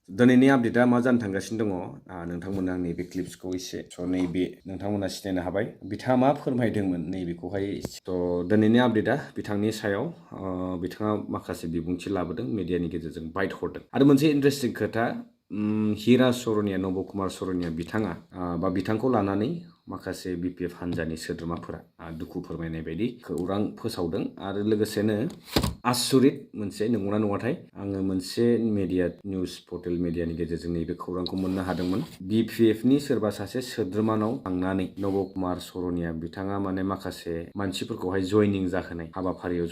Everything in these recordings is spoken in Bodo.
दिनैनि आपडेटआ मा जानो थांगासिनो दङ नोंथांमोना नैबे क्लिप्सखौ एसे नैबे नोंथांमोना सिनायनो हाबाय बिथाङा मा फोरमायदोंमोन नैबेखौहाय दिनैनि आपडेटआ बिथांनि सायाव बिथाङा माखासे बिबुंथि लाबोदों मिडियानि गेजेरजों बाइट हरदों आरो मोनसे इन्टारेस्टिं खोथा हिरा सरनिया नब कुमार सरनिया बिथाङा बा बिथांखौ लानानै माखासे BPF हान्जानि सोद्रोमाफोरा दुखु फोरमायनाय बायदि खौरां फोसावदों आरो लोगोसेनो आसुरित मोनसे नंगौना नङाथाय आङो मोनसे मिडिया निउज पर्टेल मिडियानि गेजेरजों नैबे खौरांखौ मोननो हादोंमोन BPF नि सोरबा सासे सोद्रोमानाव थांनानै नब कुमार सरनिया बिथाङा माने माखासे मानसिफोरखौहाय जयनिं जाहोनाय हाबाफारियाव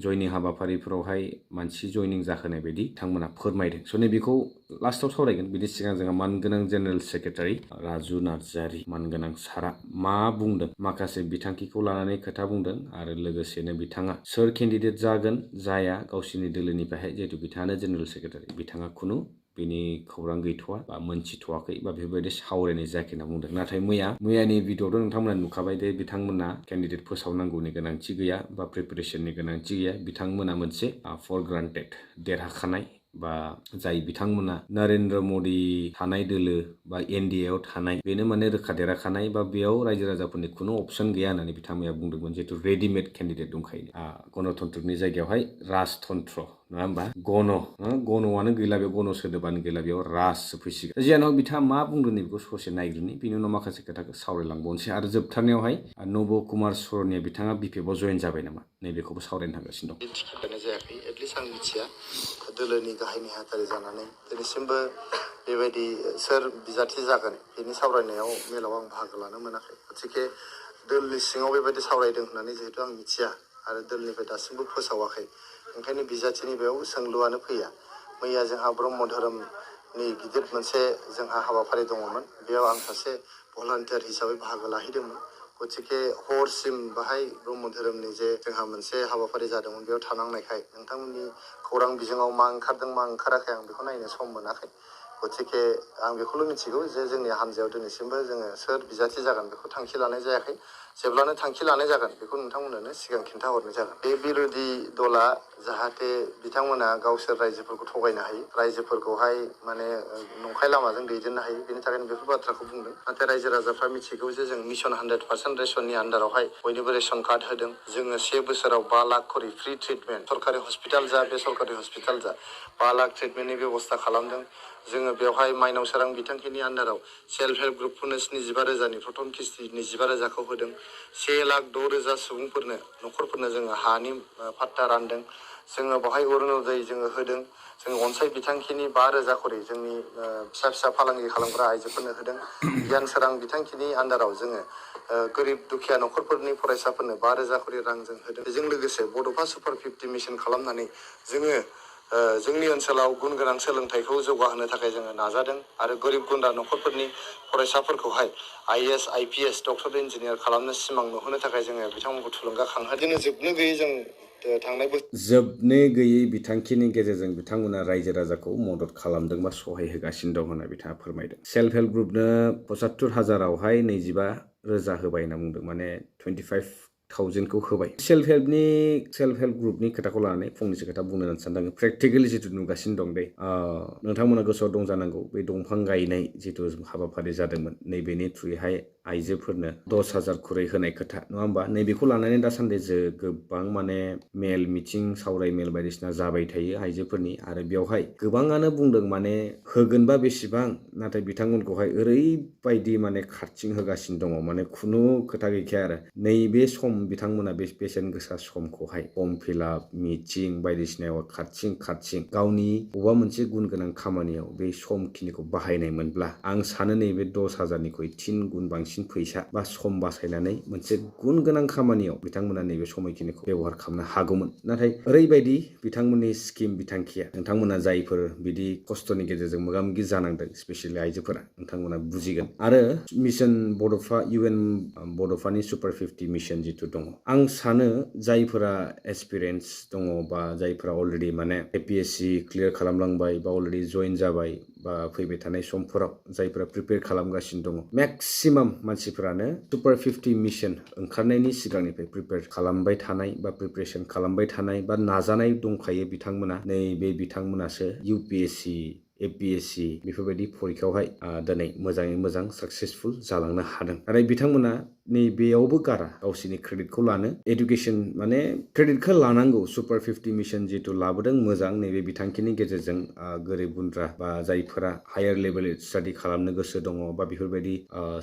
जयनिं हाबाफारिफोरावहाय मानसि जयनिं जाहोनाय बायदि बिथांमोना फोरमायदों स' नैबेखौ लास्टाव सावरायगोन बिनि सिगां जोंहा मानगोनां जेनेरेल सेक्रेटारि राजु नार्जारि मानगोनां सारा मा बुंदों माखासे बिथांखिखौ लानानै खोथा बुंदों आरो लोगोसेनो बिथाङा सोर केन्डिडेट जागोन जाया गावसिनि दोलोनिफ्रायहाय जिहेतु बिथाङानो जेनेरेल सेक्रेटारि बिथाङा खुनु बिनि खौरां गैथ'वा बा मोनथिथ'वाखै बा बेफोरबायदि सावरायनाय जायाखै होनना बुंदों नाथाय मैयानि भिडिअ'आवथ' नोंथांमोना नुखाबाय दे बिथांमोना केन्डिडेट फोसावनांगौनि गोनांथि गैया बा प्रिपेरेसननि गोनांथि गैया बिथांमोना मोनसे फर ग्रान्टेड देरहाखानाय बा जाय बिथांमोना नरेन्द्र मदि थानाय दोलो बा NDA आव थानाय बेनो माने रोखा देरहाखानाय बा बेयाव रायजो राजाफोरनि खुनु अपसन गैया होननानै बिथांमोना बुंदोंमोन जिहेतु रेडिमेड केन्डिडेट दंखायो गणतन्त्रनि जायगायावहाय राजतन्त्र नङा होमबा गणआनो गैला बेयाव गण सोदोबानो गैला बेयाव राजसो फैसिगोन जियानो बिथाङा मा बुंदों नैबेखौ ससे नायग्रोनि बिनि उनाव माखासे खोथाखौ सावरायलांबावनोसै आरो जोबथारनायावहाय नब कुमार सरनिया बिथाङा BPF आव जयेन जाबाय नामा नैबेखौबो सावरायनो थांगासिनो दं थिखिनाय जायाखै एटलिस्ट आं मिथिया दोलोनि गाहाय नेहाथारि जानानै दिनैसिमबो बेबायदि सोर बिजाथि जागोन बेनि सावरायनायाव मेलाव आं बाहागो लानो मोनाखै गथिखे दोलनि सिङाव बेबायदि सावरायदों होननानै जिहेतु आं मिथिया आरो दोलनिफ्राय दासिमबो फोसावाखै ओंखायनो बिजाथिनि बेयाव सोंलुआनो फैया मैया जोंहा ब्रह्म धोरोमनि गिदिर मोनसे जोंहा हाबाफारि दङमोन बेयाव आं सासे भलान्टियार हिसाबै बाहागो लाहैदोंमोन गथिखे हरसिम बाहाय ब्रह्म धोरोमनि जे जोंहा मोनसे हाबाफारि जादोंमोन बेयाव थानांनायखाय नोंथांमोननि खौरां बिजोङाव मा ओंखारदों मा ओंखाराखै आं बेखौ नायनो सम मोनाखै गथिखे आं बेखौल' मिथिगौ जे जोंनि हान्जायाव दिनैसिमबो जोङो सोर बिजाथि जागोन बेखौ थांखि लानाय जायाखै जेब्लानो थांखि लानाय जागोन बेखौ नोंथांमोननो सिगां खिन्थाहरनाय जागोन बे बिरोधि दला जाहाथे बिथांमोना गावसोर रायजोफोरखौ थगायनो हायो रायजोफोरखौहाय माने नंखाय लामाजों दैदेननो हायो बेनि थाखायनो बेफोर बाथ्राखौ बुंदों नाथाय रायजो राजाफ्रा मिथिगौ जे जों मिशन 100% रेशननि आन्दारावहाय बयनिबो रेशन कार्ड होदों जोङो 1 बोसोराव 5 लाख करि फ्रि ट्रिटमेन्ट सरकारि हस्पिटाल जा बे सरकारि हस्पिटाल जा 5 लाख ट्रिटमेन्टनि बेबस्था खालामदों जोङो बेवहाय माइनाव सोरां बिथांखिनि आन्दाराव सेल्फ हेल्प ग्रुपफोरनो 75,000नि प्रथम किस्ति 25,000खौ होदों 1,06,000 सुबुंफोरनो न'खरफोरनो जोङो हानि पाट्टा रानदों जोङो बेवहाय अरुणोदय जोङो होदों जों अनसाय बिथांखिनि 5,000 करि जोंनि फिसा फिसा फालांगि खालामग्रा आइजोफोरनो होदों गियान सोरां बिथांखिनि आन्दाराव जोङो गोरिब दुखिया न'खरफोरनि फरायसाफोरनो 5,000 करि रां जों होदों बेजों लोगोसे बड'फा सुपार 50 मिशन खालामनानै जोङो जोंनि ओनसोलाव गुन गोनां सोलोंथाइखौ जौगाहोनो थाखाय जोङो नाजादों आरो गोरिब गुन्द्रा न'खरफोरनि फरायसाफोरखौहाय IAS IPS डक्टर इन्जिनियार खालामनो सिमां नुहोनो थाखाय जोङो बिथांमोनखौ थुलुंगाखांहोदों जोङो जोबनो गैयै जों जोबनो गैयै बिथांखिनि गेजेरजों बिथांमोना रायजो राजाखौ मदद खालामदों बा सहाय होगासिनो दं होनना बिथाङा फोरमायदों सेल्फ हेल्प ग्रुपनो 75,000आवहाय 25,000 होबाय होनना बुंदों माने 25,000खौ होबाय सेल्फ हेल्प ग्रुपनि खोथाखौ लानानै फंनैसो खोथा बुंनो सानदों प्रेक्टिकेलि जिथु नुगासिनो दं दे नोंथांमोना गोसोआव दं जानांगौ बे दंफां गायनाय जिथु हाबाफारि जादोंमोन नैबेनि थ्रुयैहाय आइजोफोरनो 10,000 खरै होनाय खोथा नङा होमबा नैबेखौ लानानै दासान्दि गोबां माने मेल मिटिं सावराय मेल बायदिसिना जाबाय थायो आइजोफोरनि आरो बेवहाय गोबाङानो बुंदों माने होगोनबा बेसेबां नाथाय बिथांमोनखौहाय ओरैबायदि माने खारथिं होगासिनो दङ माने खुनु खोथा गैखाया आरो नैबे सम बिथांमोना बे बेसेन गोसा समखौहाय फर्म फिलआप मिटिं बायदिसिनायाव खारथिं गावनि बबेबा मोनसे गुन गोनां खामानियाव बे समखिनिखौ बाहायनाय मोनब्ला आं सानो नैबे 10,000निख्रुइ 3 गुन बांसिन फैसा बा सम बासायनानै मोनसे गुन गोनां खामानियाव बिथांमोना नैबे समायखिनिखौ व्यवहार खालामनो हागौमोन नाथाय ओरैबायदि बिथांमोननि स्किम बिथांखिया नोंथांमोना जायफोर बिदि खस्थ'नि गेजेरजों मोगा मोगि जानांदों स्पेसियेलि आइजोफोरा नोंथांमोना बुजिगोन आरो मिशन बड'फा UN बड'फानि सुपार 50 मिशन जिथु दङ आं सानो जायफोरा एक्सपिरियेन्स दङ बा जायफोरा अलरेडि माने APSC क्लियार खालामलांबाय बा अलरेडि जइन जाबाय बा फैबाय थानाय समफोराव जायफोरा प्रिपेयार खालामगासिनो दङ मेक्सिमाम मानसिफोरानो सुपार 50 मिशन ओंखारनायनि सिगांनिफ्राय प्रिपेयार खालामबाय थानाय बा प्रिपेरेसन खालामबाय थानाय बा नाजानाय दंखायो बिथांमोना नैबे बिथांमोनासो UPSC APSC बेफोरबायदि फरिखायावहाय दिनै मोजाङै मोजां साक्सेसफुल जालांनो हादों। नाथाय बिथांमोना नैबेयावबो गारा गावसिनि क्रेडिटखौ लानो। एडुकेसन माने क्रेडिटखौ लानांगौ। सुपार 50 मिशन जिहेतु लाबोदों मोजां। नैबे बिथांखिनि गेजेरजों गोरिब गुन्द्रा बा जायफोरा हायार लेभेल स्टाडि खालामनो गोसो दङ बा बेफोरबायदि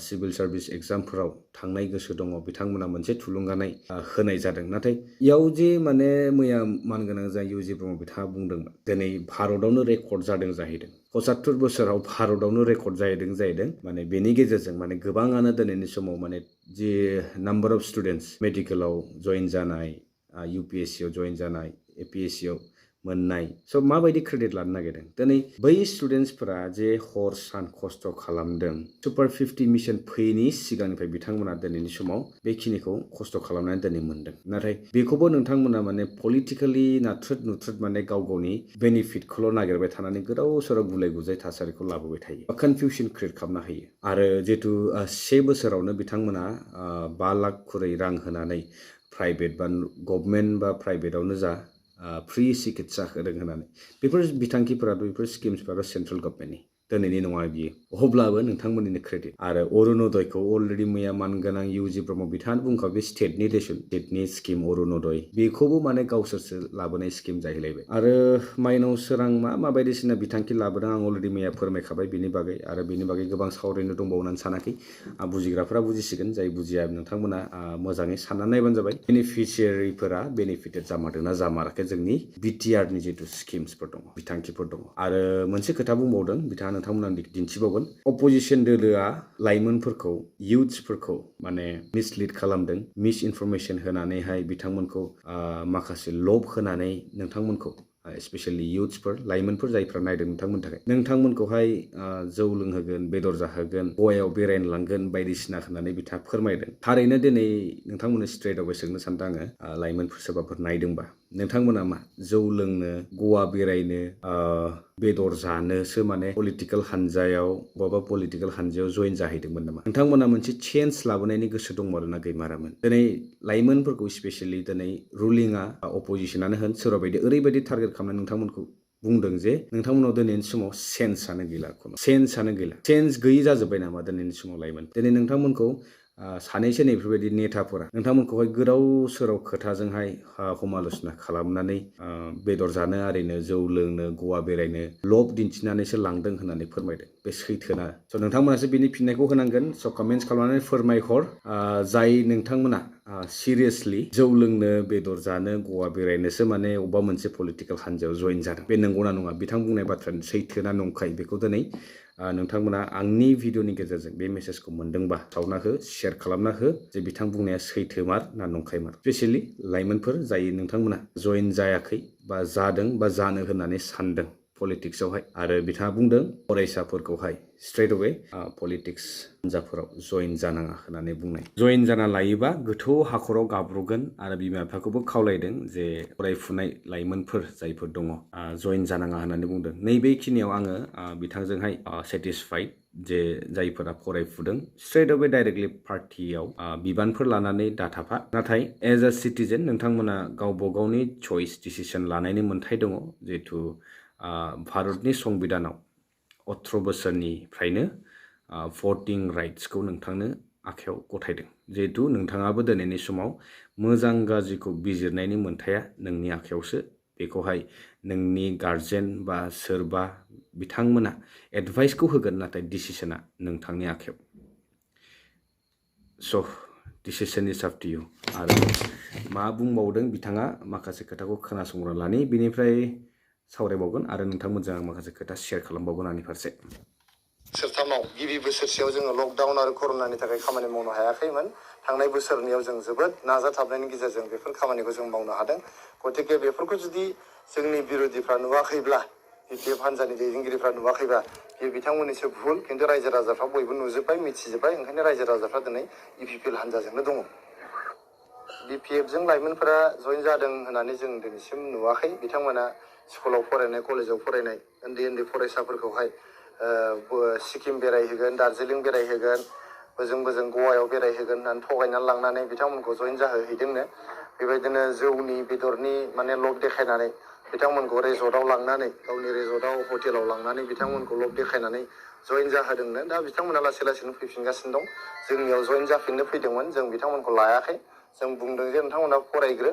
सिभिल सार्भिस एग्जामफोराव थांनाय गोसो दङ बिथांमोना मोनसे थुलुंगानाय होनाय जादों। नाथाय इयाव जे माने मैया मानगोनां जा इउजि ब्रह्म बिथाङा बुंदोंमोन दिनै भारतआवनो रेकर्ड जादों जाहैदों। 75 बोसोराव भारतआवनो रेकर्ड जाहैदों माने बेनि गेजेरजों माने गोबाङानो दिनैनि समाव माने जि नाम्बार अफ स्टुडेन्टस मेडिकेलाव जइन जानाय, UPSC आव जइन जानाय, APSC आव मोननाय स' माबायदि क्रेडिट लानो नागिरदों दिनै बै स्टुडेन्टसफोरा जे हर सान खस्थ' खालामदों सुपार 50 मिशन फैयैनि सिगांनिफ्राय बिथांमोना दिनैनि समाव बेखिनिखौ खस्थ' खालामनानै दिनै मोनदों। नाथाय बेखौबो नोंथांमोना माने पलिटिकेलि नाथ्रोद माने गाव गावनि बेनिफिटखौल' नागिरबाय थानानै गोदाव सोराव गुलाय गुजाय थासारिखौ लाबोबाय थायो, कनफिउसन क्रिएट खालामनो हायो। आरो जिहेतु 1 बोसोरावनो बिथांमोना 5 लाख खरै रां होनानै प्राइभेट बा गभर्नमेन्ट बा प्राइभेटआवनो जा फ्रि सिकित्सा होदों होननानै बेफोर बिथांखिफोराथ' बेफोर स्किम्सफोरा सेन्ट्रेल गभर्नमेन्टनि दिनैनि नङा बियो। अब्लाबो नोंथांमोननिनो क्रेडिट। आरो अरुणोदयखौ अलरेडि मैया मानगोनां इउजि ब्रह्म बिथाङा बुंखाबाय बे स्टेटनि स्टेटनि स्किम अरुणोदय बेखौबो माने गावसोरसो लाबोनाय स्किम जाहैलायबाय। आरो माइनाव सोरां मा बायदिसिना बिथांखि लाबोदों आं अलरेडि मैया फोरमायखाबाय बिनि बागै। आरो बिनि बागै गोबां सावरायनो दंबावो होननानै सानाखै। बुजिग्राफोरा बुजिसिगोन, जाय बुजिया बिथांमोना मोजाङै साननानै नायबानो जाबाय। बेनिफिसियारिफोरा बेनिफिटेड जामारदोंना जामाराखै जोंनि BTRनि जितु स्किम्सफोर दङ, बिथांखिफोर दङ। आरो मोनसे खोथा बुंबावदों बिथाङा नोंथांमोना दिन्थिबावगोन अपोजिसन दोलोआ लाइमोनफोरखौ इयुथ्सफोरखौ माने मिसलिड खालामदों, मिस इनफरमेसन होनानैहाय बिथांमोनखौ माखासे लब होनानै नोंथांमोनखौ स्पेसियेलि इयुथ्सफोर लाइमोनफोर जायफ्रा नायदों नोंथांमोननि थाखाय नोंथांमोनखौहाय जौ लोंहोगोन, बेदर जाहोगोन, गवायाव बेरायनो लांगोन बायदिसिना होननानै बिथाङा फोरमायदों। थारैनो दिनै नोंथांमोननो स्ट्रेटआवबो सोंनो सानदों आङो, लाइमोनफोर सोरबाफोर नायदोंबा नोंथांमोना मा जौ लोंनो, गवा बेरायनो, बेदर जानोसो माने पलिटिकेल हानजायाव बबेबा पलिटिकेल हानजायाव जइन जाहैदोंमोन नामा? नोंथांमोना मोनसे चेन्ज लाबोनायनि गोसो दंमारोना गैमारामोन? दिनै लाइमोनफोरखौ स्पेसियेलि दिनै रुलिंआ अपोजिसनानो होन सोरबा बायदि ओरैबायदि टारगेट खालामनानै नोंथांमोनखौ बुंदों जे नोंथांमोनाव दिनैनि समाव सेन्सआनो गैला, सेन्सआनो गैला, सेन्स गैयि जाजोब्बाय नामा दिनैनि समाव लाइमोन? दिनै नोंथांमोनखौ सानैसो नैफोरबायदि नेताफोरा नोंथांमोनखौहाय गोदाव सोराव खोथाजोंहाय समाल'सना खालामनानै बेदर जानो आरिनो, जौ लोंनो, गवा बेरायनो लब दिन्थिनानैसो लांदों होननानै फोरमायदों। बे सैथोना? स' नोंथांमोनासो बिनि फिननायखौ होनांगोन। स' कमेन्ट्स खालामनानै फोरमायहर जाय नोंथांमोना सिरियासलि जौ लोंनो, बेदर जानो, गवा बेरायनोसो माने अबेबा मोनसे पलिटिकेल हानजायाव जइन जादों। बे नंगौना नङा? बिथां बुंनाय बाथ्रानि सैथोना नंखाय बेखौ दिनै नोंथांमोना आंनि भिडिअनि गेजेरजों बे मेसेजखौ मोनदोंबा सावना हो, शेयार खालामना हो जे बिथां बुंनाया सैथोमार ना नंखायमार। स्पेसियेलि लाइमोनफोर जाय नोंथांमोना जइन जायाखै बा जादों बा जानो होननानै सानदों पलिटिक्सआवहाय। आरो बिथाङा बुंदों फरायसाफोरखौहाय स्ट्रेट अवे पलिटिक्स हान्जाफोराव जइन जानाङा होननानै बुंनाय। जइन जाना लायोबा गोथौ हाखराव गाब्र'गोन। आरो बिमा बिफाखौबो खावलायदों जे फरायफुनाय लाइमोनफोर जायफोर दङ जइन जानाङा होननानै बुंदों। नैबेखिनियाव आङो बिथांजोंहाय सेटिसफाइड जे जायफोरा फरायफुदों स्ट्रेट अवे डाइरेक्टलि पार्टियाव बिबानफोर लानानै दाथाफा। नाथाय एज अ सिटिजेन नोंथांमोना गावबा गावनि चइस डिसिसन लानायनि मोन्थाय दङ। जिहेथु भारतनि संबिधानाव 18 बोसोरनिफ्रायनो भटिं राइट्सखौ नोंथांनो आखायाव गथायदों। जिहेतु नोंथाङाबो दिनैनि समाव मोजां गाज्रिखौ बिजिरनायनि मोन्थाया नोंनि आखायावसो। बेखौहाय नोंनि गार्जेन बा सोरबा बिथांमोना एडभाइसखौ होगोन, नाथाय डिसिसना नोंथांनि आखायाव। So' decision is up to you. आरो मा बुंबावदों बिथाङा माखासे खोथाखौ खोनासंग्रा लानि, बिनिफ्राय सावरायबावगोन आरो नोंथांमोनजों आं माखासे खोथा शेयार खालामबावगोन आंनि फारसे। बोसोरथामाव गिबि बोसोरसेयाव जोङो लकडाउन आरो कर'नानि थाखाय खामानि मावनो हायाखैमोन। थांनाय बोसोरनियाव जों जोबोद नाजाथाबनायनि गेजेरजों बेफोर खामानिखौ जों मावनो हादों। गतिके बेफोरखौ जुदि जोंनि बिरोधिफ्रा नुवाखैब्ला, BPF हान्जानि दैदेनगिरिफ्रा नुवाखैब्ला बे बिथांमोननिसो भुल। खिन्थु रायजो राजाफ्रा बयबो नुजोब्बाय, मिथिजोब्बाय। ओंखायनो रायजो राजाफ्रा दिनै EPPL हान्जाजोंनो दङ। BPFजों लाइमोनफोरा जइन जादों होननानै जों दिनैसिम नुवाखै। बिथांमोना स्कुलाव फरायनाय, कलेजाव फरायनाय उन्दै फरायसाफोरखौहाय सिक्किम बेरायहोगोन, दार्जिलिं बेरायहोगोन, बोजों गवायाव बेरायहोगोन होननानै थगायनानै लांनानै बिथांमोनखौ जइन जाहोहैदोंनो। बेबायदिनो जौनि, बेदरनि माने लब देखायनानै बिथांमोनखौ रेजर्टआव लांनानै गावनि रेजर्टआव हटेलाव लांनानै बिथांमोनखौ लब देखायनानै जइन जाहोदोंनो। दा बिथांमोना लासै लासैनो फैफिनगासिनो दं। जोंनियाव जइन जाफिननो फैदोंमोन, जों बिथांमोनखौ लायाखै। जों बुंदों जे नोंथांमोना फरायग्रो,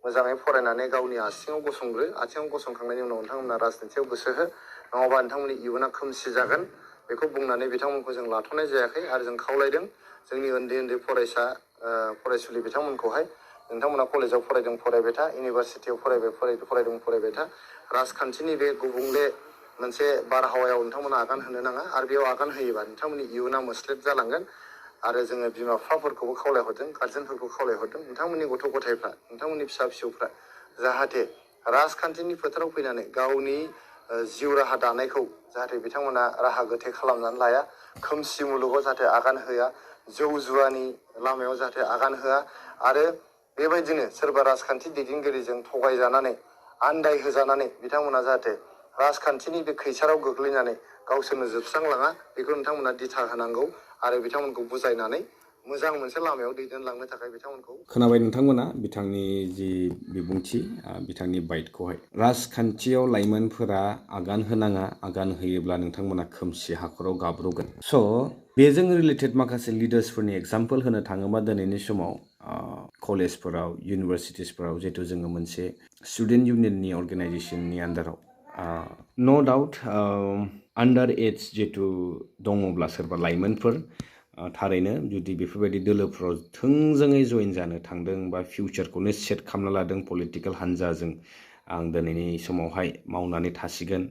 मोजाङै फरायनानै गावनि आथिङाव गसंग्रो। आथिङाव गसंखांनायनि उनाव नोंथांमोना राजनितियाव गोसो हो, नङाबा नोंथांमोननि इयुना खोमसि जागोन। बेखौ बुंनानै बिथांमोनखौ जों लाथ'नाय जायाखै आरो जों खावलायदों जोंनि उन्दै उन्दै फरायसुलि बिथांमोनखौहाय, नोंथांमोना कलेजाव फरायदों फरायबाय था, इउनिभारसिटियाव फरायदों फरायबाय था। राजखान्थिनि बे गुबुंले मोनसे बारहावायाव नोंथांमोना आगान होनो नाङा आरो बेयाव आगान होयोबा नोंथांमोननि इयुना मोस्लेट जालांगोन। आरो जोङो बिमा बिफाफोरखौबो खावलायहरदों, गार्जेनफोरखौ खावलायहरदों, नोंथांमोननि गथ' गथायफ्रा, नोंथांमोननि फिसा फिसौफ्रा जाहाथे राजखान्थिनि फोथाराव फैनानै गावनि जिउ राहा दानायखौ जाहाथे बिथांमोना राहा गोथे खालामनानै लाया, खोमसि मुलुगाव जाहाथे आगान होआ, जौ जुवानि लामायाव जाहाथे आगान होआ आरो बेबायदिनो सोरबा राजखान्थि दैदेनगिरिजों थगायजानानै आन्दाय होजानानै बिथांमोना जाहाथे राजखान्थिनि बे खैसाराव गोग्लैनानै गावसोरनो जोबस्रांलाङा, बेखौ नोंथांमोना दिथा होनांगौ आरो बिथांमोनखौ बुजायनानै मोजां मोनसे लामायाव दैदेनलांनो थाखाय बिथांमोनखौ। खोनाबाय नोंथांमोना बिथांनि जि बिबुंथि, बिथांनि बाइटखौहाय। राजखान्थियाव लाइमोनफोरा आगान होनाङा, आगान होयोब्ला नोंथांमोना खोमसि हाखराव गाब्र'गोन। स' बेजों रिलेटेड माखासे लिडार्सफोरनि एग्जाम्पल होनो थाङोबा दिनैनि समाव कलेजफोराव, इउनिभारसिटिसफोराव जिहेतु जोङो मोनसे स्टुडेन्ट इउनियननि अर्गेनाइजेसननि आन्दाराव न' डाउट आन्डार एज जिहेतु दङब्ला सोरबा लाइमोनफोर थारैनो जुदि बेफोरबायदि दोलोफ्राव थोंजोङै जइन जानो थांदों बा फिउचारखौनो सेट खालामना लादों पलिटिकेल हान्जाजों, आं दिनैनि समावहाय मावनानै थासिगोन,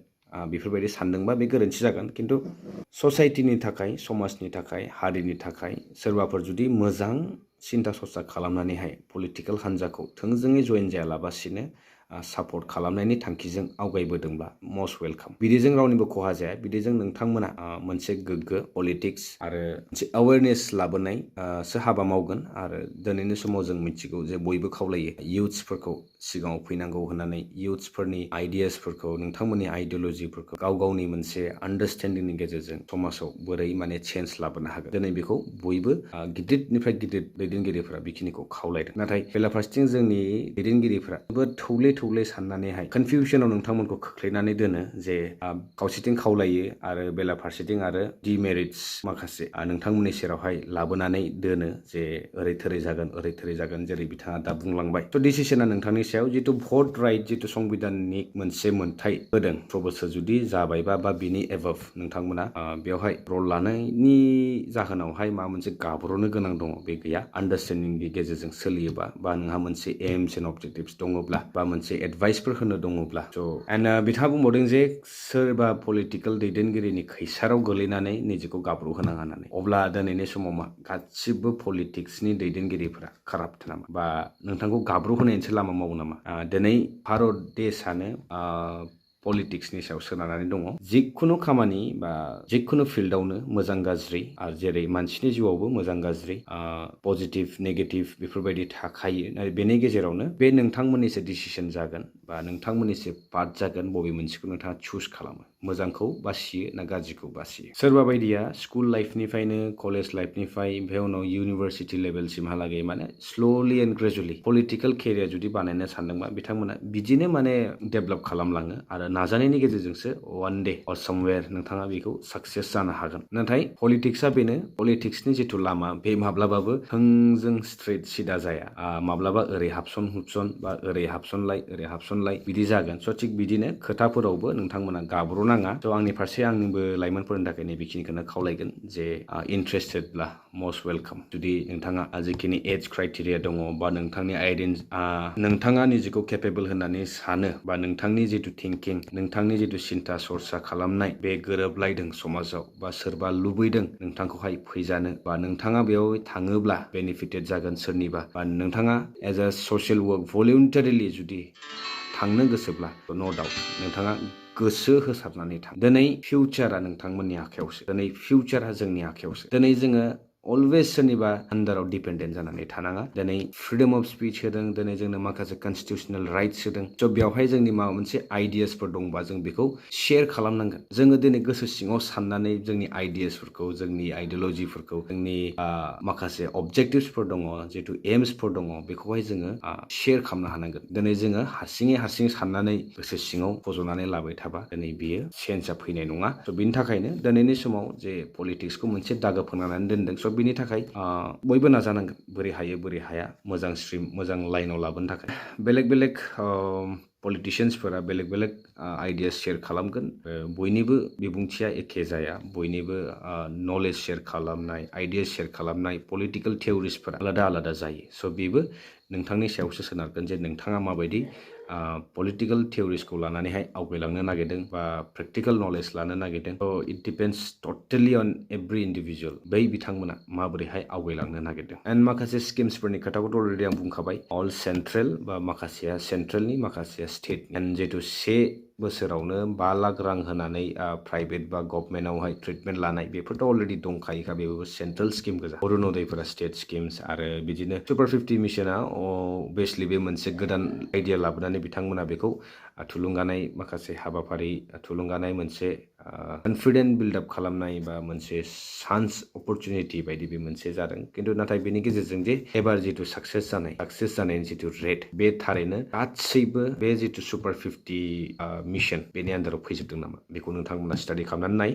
बेफोरबायदि सानदोंबा बे गोरोन्थि जागोन। खिन्थु ससाइटिनि थाखाय, समाजनि थाखाय, हारिनि थाखाय सोरबाफोर जुदि मोजां सिन्था सरसा खालामनानैहाय पलिटिकेल हान्जाखौ थोंजोङै जइन जायालाबासिनो सापर्ट खालामनायनि थांखिजों आवगायबोदोंब्ला मस्ट वेलकाम। बिदिजों रावनिबो खहा जाया। बिदिजों नोंथांमोना मोनसे गोग्गो पलिटिक्स आरो मोनसे एवेरनेस लाबोनायसो हाबा मावगोन। आरो दिनैनि समाव जों मिथिगौ जे बयबो खावलायो इयुथ्सफोरखौ सिगाङाव फैनांगौ होननानै, इयुथ्सफोरनि आइडियासफोरखौ, नोंथांमोननि आइडियलजिफोरखौ गाव गावनि मोनसे आन्डारस्टेन्डिंनि गेजेरजों समाजाव बोरै माने चेन्ज लाबोनो हागोन, दिनै बेखौ बयबो गिदिरनिफ्राय गिदिर दैदेनगिरिफोरा बेखिनिखौ खावलायदों। नाथाय बेलाफारसेथिं जोंनि दैदेनगिरिफोरा जोबोद थौले साननानैहाय कनफिउसनाव नोंथांमोनखौ खोख्लैनानै दोनो जे खावसेथिं खावलायो आरो बेलाफारसेथिं आरो डिमेरिट्स माखासे नोंथांमोननि सेरावहाय लाबोनानै दोनो जे ओरै थोरै जागोन, जेरै बिथाङा दा बुंलांबाय। थ' डिसिसना नोंथांनि सायाव। जितु भट राइट, जितु संबिधाननि मोनसे मोन्थाय होदों 18 बोसोर जुदि जाबायबा बा बिनि एबभ नोंथांमोना बेवहाय रल लानायनि जाहोनावहाय माबा मोनसे गाब्र'नो गोनां दङ बे गैया। आन्डारस्टेन्डिंनि गेजेरजों सोलियोबा बा नोंहा मोनसे एम्स एन्ड अबजेक्टिभ्स दङब्ला बा मोनसे एडभाइसफोर होनो दङब्ला। स' एन्ड बिथाङा बुंबावदों जे सोरबा पलिटिकेल दैदेनगिरिनि खैसाराव गोलैनानै निजेखौ गाब्र' होनाङा होननानै। अब्ला दिनैनि समाव मा गासिबो पलिटिक्सनि दैदेनगिरिफोरा काराप्ट नामा, बा नोंथांखौ गाब्र' होनायनिसो लामा मावो नामा? दिनै भारत देशानो पलिटिक्सनि सायाव सोनारनानै दङ। जिखुनु खामानि बा जिखुनु फिल्डआवनो मोजां गाज्रि, आरो जेरै मानसिनि जिउआवबो मोजां गाज्रि, पजिटिभ नेगेटिभ बेफोरबायदि थाखायो। आरो बेनि गेजेरावनो बे नोंथांमोननिसो डिसिसन जागोन बा नोंथांमोननिसो पार्ट जागोन बबे मोनसेखौ नोंथाङा चुज खालामो, मोजांखौ बासियो ना गाज्रिखौ बासियो। सोरबा बायदिया स्कुल लाइफनिफ्रायनो, कलेज लाइफनिफ्राय, ओमफ्राय उनाव इउनिभारसिटि लेभेलसिमहालागै माने स्ल'लि एन्ड ग्रेजुवेलि पलिटिकेल केरियार जुदि बानायनो सानदोंबा बिथांमोना बिदिनो माने डेभेलप खालामलाङो आरो नाजानायनि गेजेरजोंसो वान डे अर सामवेयर नोंथाङा बेखौ साक्सेस जानो हागोन। नाथाय पलिटिक्सआ बेनो, पलिटिक्सनि जिथु लामा बे माब्लाबाबो थोंजों स्ट्रेट सिदा जाया। माब्लाबा ओरै हाबसन हुबसन बा ओरै हाबसनलाय बिदि जागोन। स' थिग बिदिनो खोथाफोरावबो नोंथांमोना गाब्र'नाङा। स' आंनि फारसे आंनिबो लाइमोनफोरनि थाखाय बेखिनिखौनो खावलायगोन जे इन्टारेस्टेडब्ला मस्ट वेलकाम। जुदि नोंथाङा जिखिनि एज क्राइटेरिया दङ बा नोंथांनि नोंथाङा निजेखौ केपेबल होननानै सानो, बा नोंथांनि जिथु थिंकिं, नोंथांनि जिथु सिन्था सरसा खालामनाय बे गोरोबलायदों समाजाव, बा सोरबा लुबैदों नोंथांखौहाय फैजानो, बा नोंथाङा बेयाव थाङोब्ला बेनिफिटेड जागोन सोरनिबा, बा नोंथाङा एज ए ससियेल वर्क भलिउन्टारिलि जुदि थांनो गोसोब्ला न' डाउट नोंथाङा गोसो होसारनानै थां। दिनै फिउचारा नोंथांमोननि आखायावसो, दिनै फिउचारा जोंनि आखायावसो। दिनै जोङो अलवेज सोरनिबा आन्दाराव डिपेन्डेन्ट जानानै थानाङा दिनै फ्रिडम अफ स्पिच होदों दिनै जोंनो माखासे कनस्टिटिउसनेल राइट्स होदों स' बेवहाय जोंनि माबा मोनसे आइडियासफोर दंबा जों बेखौ शेयार खालामनांगोन जोङो दिनै गोसो सिङाव साननानै जोंनि आइडियासफोरखौ जोंनि आइडियलजिफोरखौ जोंनि माखासे अबजेक्टिभ्सफोर दङ जितु एम्सफोर दङ बेखौहाय जोङो शेयार खालामनो हानांगोन दिनै जोङो हारसिं साननानै गोसो सिङाव फज'नानै लाबाय थाबा दिनै बियो चेन्जआ फैनाय नङा स' बिनि थाखायनो दिनैनि समाव जे पलिटिक्सखौ मोनसे दागो फोनांनानै दोनदों स' बिनि थाखाय बयबो नाजानांगोन बोरै हायो बोरै हाया मोजां स्ट्रिम मोजां लाइनाव लाबोनो थाखाय बेलेग पलिटिशियान्सफोरा बेलेग आइडियास शेयार खालामगोन बयनिबो बिबुंथिया एखे जाया बयनिबो नलेज शेयार खालामनाय आइडियास शेयार खालामनाय पलिटिकेल थियरिसफोरा आलादा जायो स' बेबो नोंथांनि सायावसो सोनारगोन जे नोंथाङा माबायदि पलिटिकेल थियरिसखौ लानानैहाय आवगायलांनो नागिरदों बा प्रेक्टिकेल नलेज लानो नागिरदों so' it depends totally on every individual बै बिथांमोना माबोरैहाय आवगायलांनो नागिरदों एन्ड माखासे स्किम्सफोरनि खोथाखौथ' अलरेडि आं बुंखाबाय अल सेन्ट्रेल बा माखासेया सेन्ट्रेलनि माखासेया स्टेट एन्ड जितु 1 बोसोरावनो 5 लाख रां होनानै प्राइभेट बा गभर्नमेन्टआवहाय ट्रिटमेन्ट लानाय बेफोरथ' अलरेडि दंखायोखा बेबो सेन्ट्रेल स्किम गोजा अरुण'दयफोरा स्टेट स्किम्स आरो बिदिनो सुपार 50 मिशना अभियासलि बे मोनसे गोदान आइडिया लाबोनानै बिथांमोना बेखौ थुलुंगानाय माखासे हाबाफारि थुलुंगानाय मोनसे कनफिडेन्ट बिल्डआप खालामनाय बा मोनसे चान्स अपरचुनिटि बायदि बे मोनसे जादों खिन्थु नाथाय बेनि गेजेरजों जे एबार जितु साक्सेस जानायनि जितु रेट बे थारैनो गासैबो बे जितु सुपार 50 मिशन बेनि आन्दाराव फैजोबदों नामा बेखौ नोंथांमोना स्टाडि खालामनानै नाय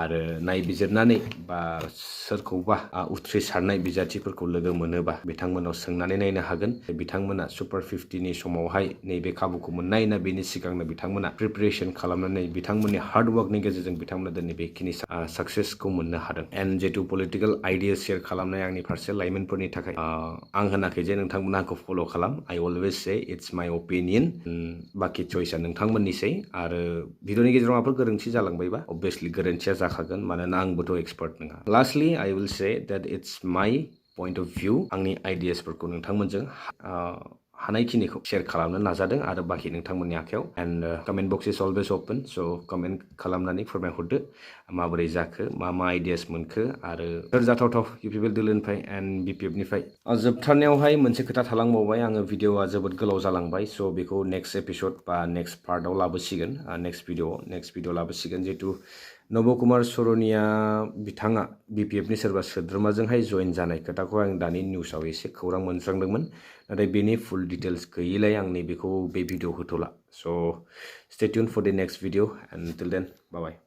आरो नायबिजिरनानै बा सोरखौबा उथ्रिसारनाय बिजाथिफोरखौ लोगो मोनोबा बिथांमोनाव सोंनानै नायनो हागोन बिथांमोना सुपार 50नि समावहाय नैबे खाबुखौ मोननाय ना बेनि सिगांनो बिथांमोना प्रिपेरेसन खालामनानै बिथांमोननि हार्डवर्कनि गेजेरजों बिथांमोना दिनै बेखिनि साक्सेसखौ मोननो हादों एन्ड जितु पलिटिकेल आइडिया शेयार खालामनाय आंनि फारसे लाइमोनफोरनि थाखाय आं होनाखै जे नोंथांमोना आंखौ फल' खालाम आइ अलवेज से इट्स माइ अपिनियन बाखि चइसआ नोंथांमोननिसै आरो भिडिअनि गेजेराव माबाफोर गोरोन्थि जालांबायबा अभियासलि गोरोन्थिया जाखागोन मानोना आंबोथ' एक्सपार्ट नङा lastly I will say that it's my point of view आंनि आइडियासफोरखौ नोंथांमोनजों हानायखिनिखौ शेयार खालामनो नाजादों आरो बाखि नोंथांमोननि आखायाव and comment box is always open स' कमेन्ट खालामनानै फोरमायहरदो माबोरै जाखो मा आइडियास मोनखो आरो सोर जाथावथाव इउपिपिएल दोलोनिफ्राय एन्ड बिपिएफनिफ्राय जोबथारनायावहाय मोनसे खोथा थालांबावबाय आङो भिडिअआ जोबोद गोलाव जालांबाय स' बेखौ नेक्स्ट एपिसड बा नेक्स्ट पार्टआव लाबोसिगोन नेक्स्ट भिडिअ लाबोसिगोन जिहेतु नब कुमार सरनिया बिथाङा बिपिएफनि सोरबा सोद्रोमाजोंहाय जइन जानाय खोथाखौ आं दानि निउसाव एसे खौरां मोनस्रांदोंमोन नाथाय बेनि फुल डिटेल्स गैयिलाय आं नैबेखौ बे भिडिअ होथ'ला स' stay tune for the next video and till देन बाय बाय